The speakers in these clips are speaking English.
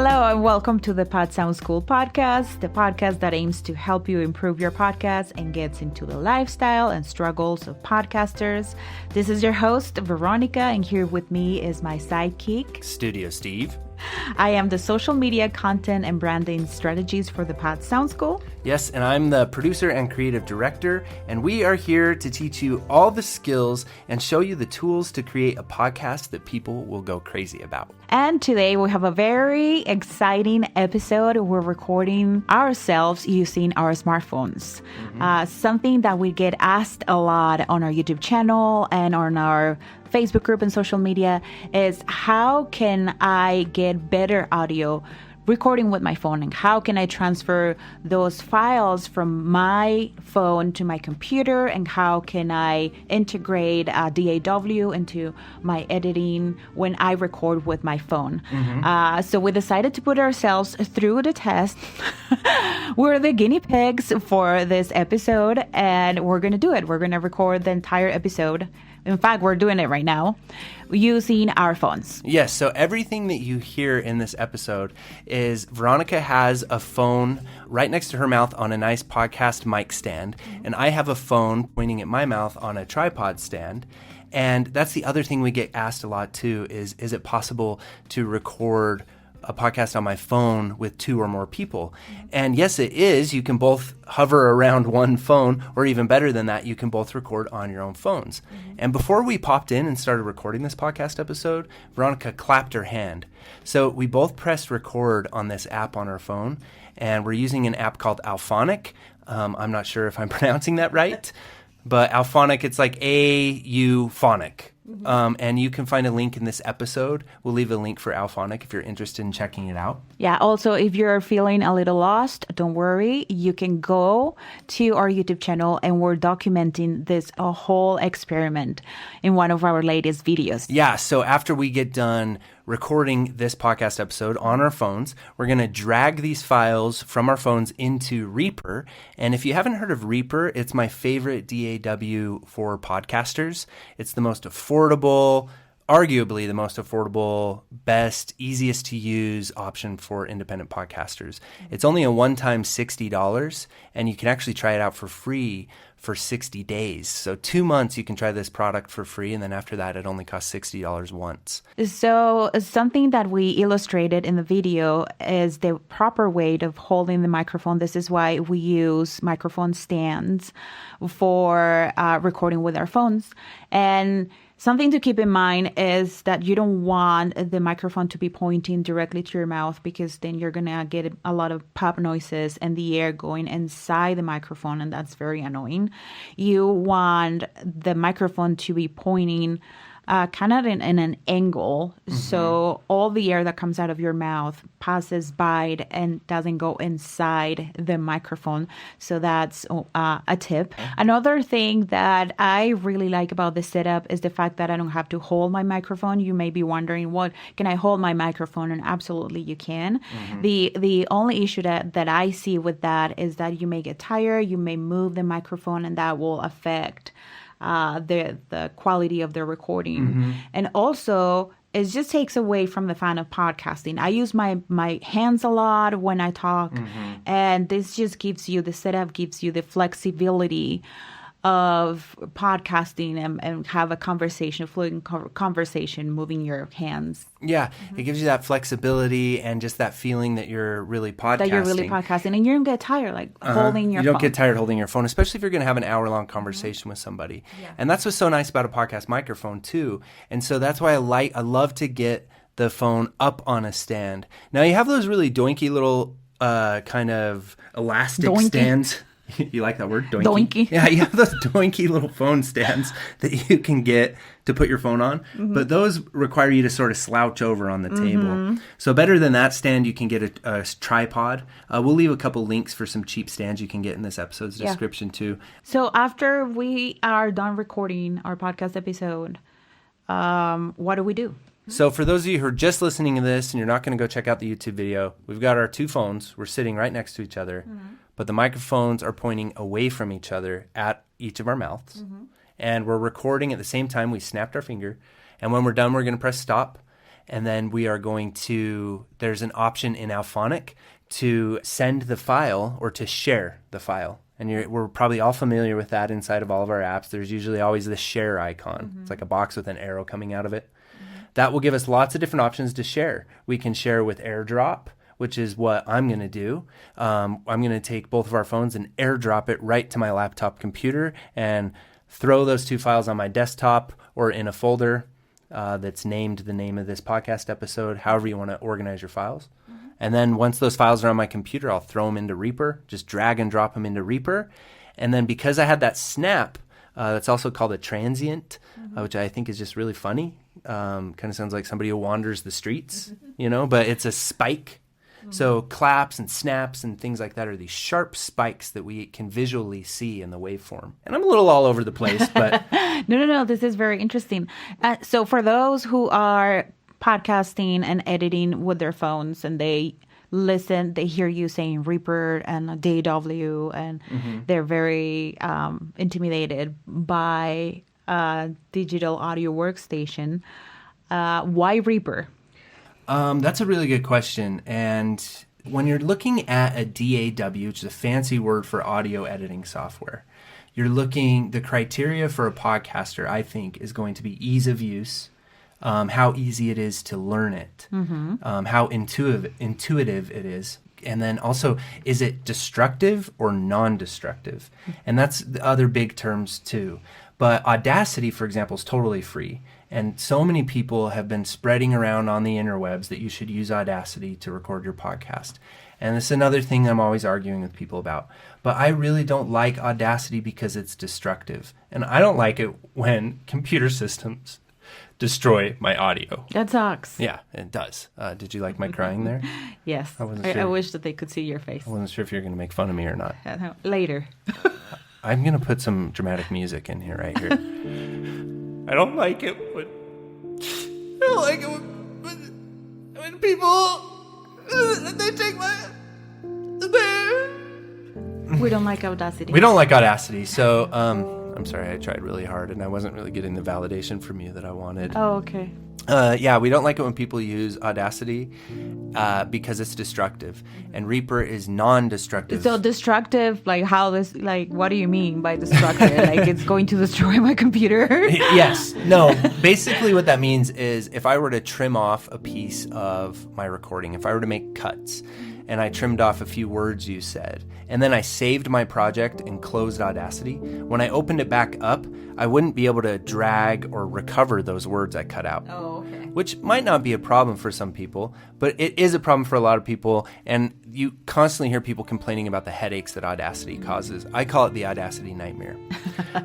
Hello and welcome to the Pod Sound School podcast, the podcast that aims to help you improve your podcast and gets into the lifestyle and struggles of podcasters. This is your host, Veronica, and here with me is my sidekick, Studio Steve. I am the social media content and branding strategies for the Pod Sound School. Yes, and I'm the producer and creative director, and we are here to teach you all the skills and show you the tools to create a podcast that people will go crazy about. And today we have a very exciting episode. We're recording ourselves using our smartphones. Something that we get asked a lot on our YouTube channel and on our Facebook group and social media is how can I get better audio recording with my phone, and how can I transfer those files from my phone to my computer, and how can I integrate DAW into my editing when I record with my phone. So we decided to put ourselves through the test. We're the guinea pigs for this episode, and we're going to do it. We're going to record the entire episode. In fact, we're doing it right now using our phones. Yes, so everything that you hear in this episode is Veronica has a phone right next to her mouth on a nice podcast mic stand, and I have a phone pointing at my mouth on a tripod stand. And that's the other thing we get asked a lot too is it possible to record a podcast on my phone with two or more people? And yes, it is. You can both hover around one phone, or even better than that, you can both record on your own phones. And before we popped in and started recording this podcast episode, Veronica clapped her hand. So we both pressed record on this app on our phone, and we're using an app called Alphonic. I'm not sure if I'm pronouncing that right, but Alphonic, it's like A-U-phonic. And you can find a link in this episode. We'll leave a link for Alphonic if you're interested in checking it out. Yeah, also, if you're feeling a little lost, don't worry. You can go to our YouTube channel, and we're documenting this whole experiment in one of our latest videos. Yeah, so after we get done recording this podcast episode on our phones, we're going to drag these files from our phones into Reaper. And if you haven't heard of Reaper, it's my favorite DAW for podcasters. It's the most affordable, arguably the most affordable, best, easiest to use option for independent podcasters. It's only a one-time $60, and you can actually try it out for free for 60 days. So 2 months you can try this product for free, and then after that it only costs $60 once. So something that we illustrated in the video is the proper way of holding the microphone. This is why we use microphone stands for recording with our phones. And something to keep in mind is that you don't want the microphone to be pointing directly to your mouth, because then you're going to get a lot of pop noises and the air going inside the microphone, and that's very annoying. You want the microphone to be pointing kind of in an angle, so all the air that comes out of your mouth passes by it and doesn't go inside the microphone. So that's a tip. Another thing that I really like about this setup is the fact that I don't have to hold my microphone. You may be wondering, what can I hold my microphone? And absolutely you can. The only issue that I see with that is that you may get tired, you may move the microphone, and that will affect the quality of the recording. And also, it just takes away from the fun of podcasting. I use my hands a lot when I talk, and this just gives you, the setup gives you the flexibility of podcasting and have a conversation, a fluent conversation, moving your hands. Yeah, it gives you that flexibility and just that feeling that you're really podcasting. That you're really podcasting, and you don't get tired holding your phone. You don't get tired holding your phone, especially if you're going to have an hour-long conversation with somebody. Yeah. And that's what's so nice about a podcast microphone too. And so that's why I love to get the phone up on a stand. Now you have those really doinky little kind of elastic stands. You like that word? Doinky? Yeah, you have those doinky little phone stands that you can get to put your phone on, but those require you to sort of slouch over on the table. So better than that stand, you can get a tripod. We'll leave a couple links for some cheap stands you can get in this episode's description too. So after we are done recording our podcast episode, what do we do? So for those of you who are just listening to this and you're not going to go check out the YouTube video, we've got our two phones. We're sitting right next to each other, but the microphones are pointing away from each other at each of our mouths. And we're recording at the same time. We snapped our finger. And when we're done, we're going to press stop. And then we are going to, there's an option in Alphonic to send the file or to share the file. And we're probably all familiar with that inside of all of our apps. There's usually always the share icon. It's like a box with an arrow coming out of it. That will give us lots of different options to share. We can share with AirDrop, which is what I'm going to do. I'm going to take both of our phones and AirDrop it right to my laptop computer and throw those 2 files on my desktop or in a folder that's named the name of this podcast episode, however you want to organize your files. And then once those files are on my computer, I'll throw them into Reaper, just drag and drop them into Reaper. And then because I had that snap, that's also called a transient, which I think is just really funny. Kind of sounds like somebody who wanders the streets, but it's a spike. So claps and snaps and things like that are these sharp spikes that we can visually see in the waveform. And I'm a little all over the place, but... No. This is very interesting. So for those who are podcasting and editing with their phones and they hear you saying Reaper and DAW and they're very intimidated by digital audio workstation. Why Reaper? That's a really good question. And when you're looking at a DAW, which is a fancy word for audio editing software, the criteria for a podcaster, I think, is going to be ease of use, how easy it is to learn it, how intuitive it is. And then also, is it destructive or non-destructive? And that's the other big terms too. But Audacity, for example, is totally free. And so many people have been spreading around on the interwebs that you should use Audacity to record your podcast. And this is another thing I'm always arguing with people about. But I really don't like Audacity because it's destructive. And I don't like it when computer systems destroy my audio. That sucks. Yeah, it does. Did you like my crying there? Yes. I wish that they could see your face. I wasn't sure if you were going to make fun of me or not. Later. I'm going to put some dramatic music in here right here. I don't like it when people they take my... We don't like Audacity. We don't like Audacity. So, I'm sorry, I tried really hard and I wasn't really getting the validation from you that I wanted. Oh, okay. We don't like it when people use Audacity because it's destructive, and Reaper is non-destructive. So destructive, what do you mean by destructive? Like it's going to destroy my computer? Yes. No. Basically, what that means is if I were to trim off a piece of my recording, if I were to make cuts, and I trimmed off a few words you said, and then I saved my project and closed Audacity, when I opened it back up, I wouldn't be able to drag or recover those words I cut out. Oh, okay. Which might not be a problem for some people, but it is a problem for a lot of people, and you constantly hear people complaining about the headaches that Audacity causes. I call it the Audacity nightmare.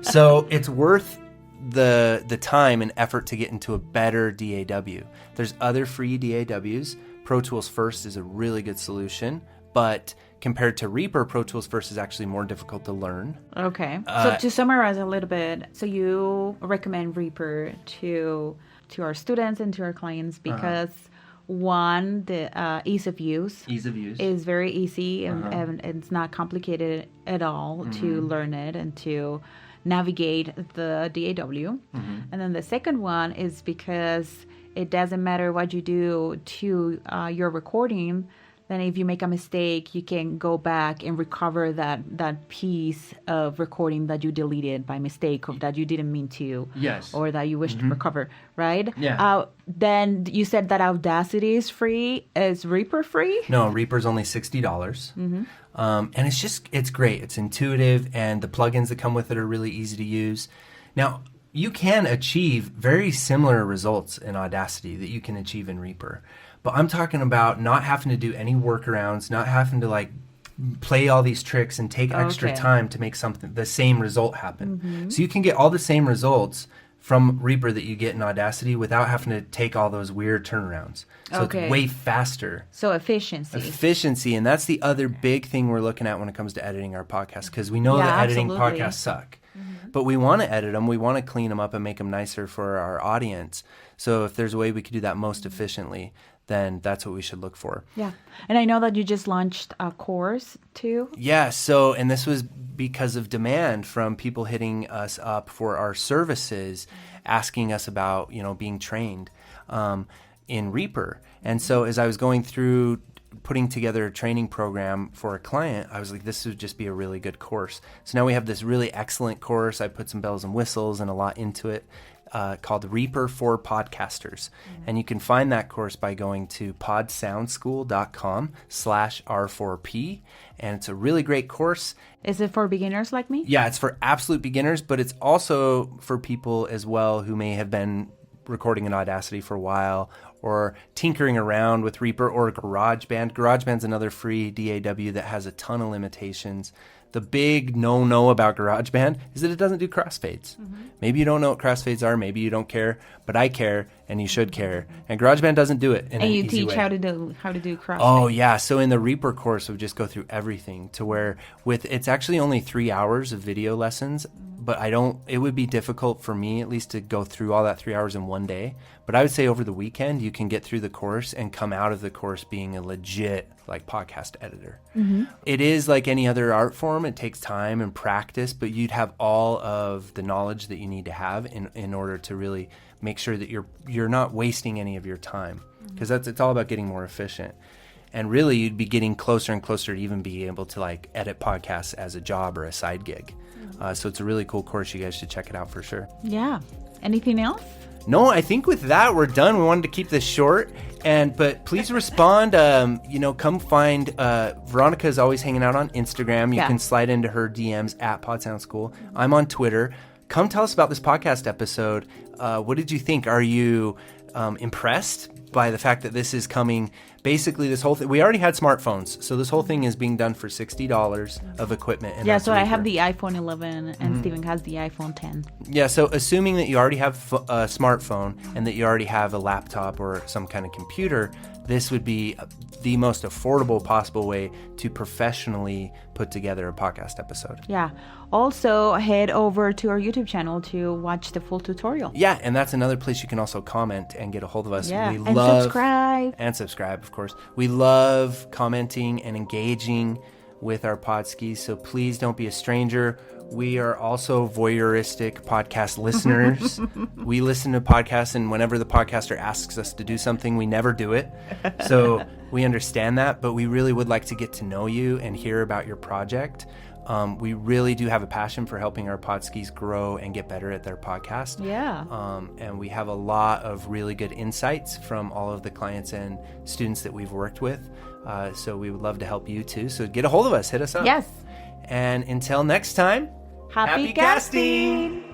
So it's worth the time and effort to get into a better DAW. There's other free DAWs. Pro Tools First is a really good solution, but compared to Reaper, Pro Tools First is actually more difficult to learn. Okay. So to summarize a little bit, so you recommend Reaper to our students and to our clients because one, the ease of use is very easy and it's not complicated at all to learn it and to navigate the DAW. And then the second one is because it doesn't matter what you do to your recording, then if you make a mistake, you can go back and recover that piece of recording that you deleted by mistake or that you didn't mean to. Yes. Or that you wish to recover, right? Yeah. Then you said that Audacity is free. Is Reaper free? No, Reaper's only $60. And it's great. It's intuitive, and the plugins that come with it are really easy to use. Now, you can achieve very similar results in Audacity that you can achieve in Reaper. But I'm talking about not having to do any workarounds, not having to play all these tricks and take extra time to make the same result happen. So you can get all the same results from Reaper that you get in Audacity without having to take all those weird turnarounds. So it's way faster. So efficiency. And that's the other big thing we're looking at when it comes to editing our podcast, because we know that editing podcasts suck. But we want to edit them. We want to clean them up and make them nicer for our audience. So if there's a way we could do that most efficiently, then that's what we should look for. Yeah. And I know that you just launched a course too. Yeah. So, and this was because of demand from people hitting us up for our services, asking us about, being trained. in Reaper. And so as I was going through putting together a training program for a client, I was like, this would just be a really good course. So now we have this really excellent course. I put some bells and whistles and a lot into it, called Reaper for Podcasters. And you can find that course by going to podsoundschool.com/R4P. And it's a really great course. Is it for beginners like me? Yeah, it's for absolute beginners, but it's also for people as well who may have been recording in Audacity for a while, or tinkering around with Reaper or GarageBand. GarageBand's another free DAW that has a ton of limitations. The big no-no about GarageBand is that it doesn't do crossfades. Maybe you don't know what crossfades are, maybe you don't care, but I care, and you should care. And GarageBand doesn't do it in an easy way. And you teach how to do crossfades. Oh yeah, so in the Reaper course, we just go through everything to where it's actually only 3 hours of video lessons, but it would be difficult for me at least to go through all that 3 hours in one day. But I would say over the weekend, you can get through the course and come out of the course being a legit podcast editor. It is like any other art form. It takes time and practice, but you'd have all of the knowledge that you need to have in order to really make sure that you're not wasting any of your time, because it's all about getting more efficient. And really, you'd be getting closer and closer to even being able to edit podcasts as a job or a side gig. So it's a really cool course. You guys should check it out for sure. Yeah. Anything else? No, I think with that, we're done. We wanted to keep this short. But please respond. Come find Veronica is always hanging out on Instagram. You can slide into her DMs at PodSoundSchool. I'm on Twitter. Come tell us about this podcast episode. What did you think? Are you impressed by the fact that this is coming? Basically, this whole thing, we already had smartphones, so this whole thing is being done for $60 of equipment. And so I have the iPhone 11 and Steven has the iPhone 10. Yeah, so assuming that you already have a smartphone and that you already have a laptop or some kind of computer, this would be the most affordable possible way to professionally put together a podcast episode. Yeah. Also, head over to our YouTube channel to watch the full tutorial. Yeah, and that's another place you can also comment and get a hold of us. Yeah, and subscribe. And subscribe, of course. We love commenting and engaging with our podskis, so please don't be a stranger. We are also voyeuristic podcast listeners. We listen to podcasts, and whenever the podcaster asks us to do something, we never do it. So we understand that, but we really would like to get to know you and hear about your project. We really do have a passion for helping our podskis grow and get better at their podcast. Yeah. And we have a lot of really good insights from all of the clients and students that we've worked with. So we would love to help you too. So get a hold of us. Hit us up. Yes. And until next time, Happy casting!